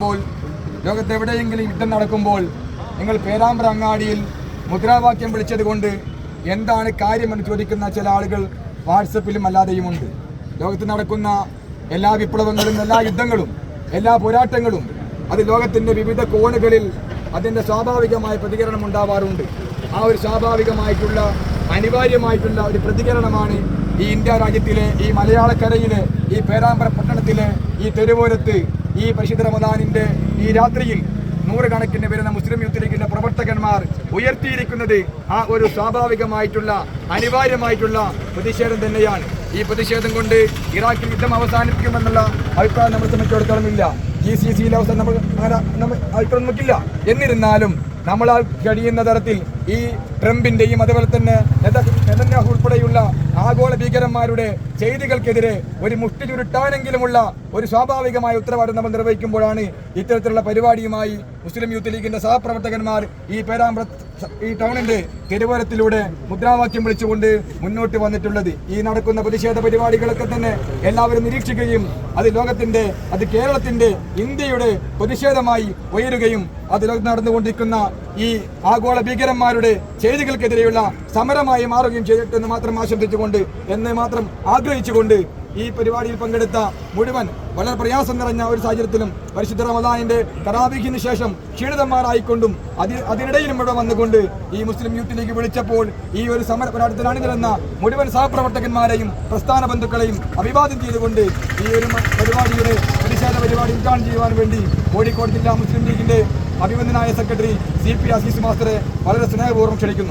ലോകത്തെവിടെയെങ്കിലും യുദ്ധം നടക്കുമ്പോൾ നിങ്ങൾ പേരാമ്പ്ര അങ്ങാടിയിൽ മുദ്രാവാക്യം വിളിച്ചതുകൊണ്ട് എന്താണ് കാര്യമെന്ന് ചോദിക്കുന്ന ചില ആളുകൾ വാട്സപ്പിലും അല്ലാതെയുമുണ്ട്. ലോകത്ത് നടക്കുന്ന എല്ലാ വിപ്ലവങ്ങളും എല്ലാ യുദ്ധങ്ങളും എല്ലാ പോരാട്ടങ്ങളും അത് ലോകത്തിൻ്റെ വിവിധ കോണുകളിൽ അതിൻ്റെ സ്വാഭാവികമായ പ്രതികരണം ഉണ്ടാവാറുണ്ട്. ആ ഒരു സ്വാഭാവികമായിട്ടുള്ള അനിവാര്യമായിട്ടുള്ള ഒരു പ്രതികരണമാണ് ഈ ഇന്ത്യ രാജ്യത്തിലെ ഈ മലയാളക്കരയിലെ ഈ പേരാമ്പ്ര പട്ടണത്തിലെ ഈ തെരുവോരത്ത് ഈ പരിശുദ്ധ റമദാനിന്റെ ഈ രാത്രിയിൽ നൂറുകണക്കിന് വരുന്ന മുസ്ലിം യൂത്ത് ലീഗിന്റെ പ്രവർത്തകന്മാർ ഉയർത്തിയിരിക്കുന്നത് ആ ഒരു സ്വാഭാവികമായിട്ടുള്ള അനിവാര്യമായിട്ടുള്ള പ്രതിഷേധം തന്നെയാണ്. ഈ പ്രതിഷേധം കൊണ്ട് ഇറാഖിൽ യുദ്ധം അവസാനിപ്പിക്കുമെന്നുള്ള അഭിപ്രായം നമ്മളെ സംബന്ധിച്ചിടത്തോളമില്ല. GCCയിലെ അവസാനം നമ്മൾ അഭിപ്രായം നമുക്കില്ല. എന്നിരുന്നാലും നമ്മളാൽ കഴിയുന്ന തരത്തിൽ ഈ ട്രംപിന്റെയും അതുപോലെ തന്നെ നെതന്യാഹു ഉൾപ്പെടെയുള്ള ആഗോള ഭീകരന്മാരുടെ ചെയ്തികൾക്കെതിരെ ഒരു മുഷ്ടി ചുരുട്ടാനെങ്കിലുമുള്ള ഒരു സ്വാഭാവികമായ ഉത്തരവാദിത്വം നമ്മൾ നിർവഹിക്കുമ്പോഴാണ് ഇത്തരത്തിലുള്ള പരിപാടിയുമായി മുസ്ലിം യൂത്ത് ലീഗിന്റെ സഹപ്രവർത്തകന്മാർ ഈ പേരാമ്പ്ര ഈ ടൗണിന്റെ തെരുവോരത്തിലൂടെ മുദ്രാവാക്യം വിളിച്ചുകൊണ്ട് മുന്നോട്ട് വന്നിട്ടുള്ളത്. ഈ നടക്കുന്ന പ്രതിഷേധ പരിപാടികളൊക്കെ തന്നെ എല്ലാവരും നിരീക്ഷിക്കുകയും അത് ലോകത്തിന്റെ അത് കേരളത്തിന്റെ ഇന്ത്യയുടെ പ്രതിഷേധമായി ഉയരുകയും അത് ലോകത്ത് നടന്നുകൊണ്ടിരിക്കുന്ന ഈ ആഗോള ഭീകരന്മാരുടെ ചെയ്തികൾക്കെതിരെയുള്ള സമരമായി മാറുകയും ചെയ്തിട്ടെന്ന് മാത്രം ആശംസിച്ചുകൊണ്ട് എന്ന് മാത്രം ആഗ്രഹിച്ചുകൊണ്ട് ഈ പരിപാടിയിൽ പങ്കെടുത്ത മുഴുവൻ വളരെ പ്രയാസം നിറഞ്ഞ ഒരു സാഹചര്യത്തിലും പരിശുദ്ധ റമദാനിന്റെ തറാവീഹിന് ശേഷം ക്ഷീണിതന്മാരായിക്കൊണ്ടും അതിനിടയിലും ഇവിടെ വന്നുകൊണ്ട് ഈ മുസ്ലിം യൂത്ത് ലീഗ് വിളിച്ചപ്പോൾ ഈ ഒരു സമര പോരാട്ടത്തിൽ അണിനിരന്ന മുഴുവൻ സഹപ്രവർത്തകന്മാരെയും പ്രസ്ഥാന ബന്ധുക്കളെയും അഭിവാദ്യം ചെയ്തുകൊണ്ട് ഈ ഒരു പരിപാടിയുടെ പ്രതിഷേധ പരിപാടി ഉദ്ഘാടനം ചെയ്യുവാൻ വേണ്ടി കോഴിക്കോട് ജില്ലാ മുസ്ലിം ലീഗിന്റെ അഭിനന്ദനായ സെക്രട്ടറി CP അസീസ് മാസ്റ്ററെ വളരെ സ്നേഹപൂർവ്വം ക്ഷണിക്കുന്നു.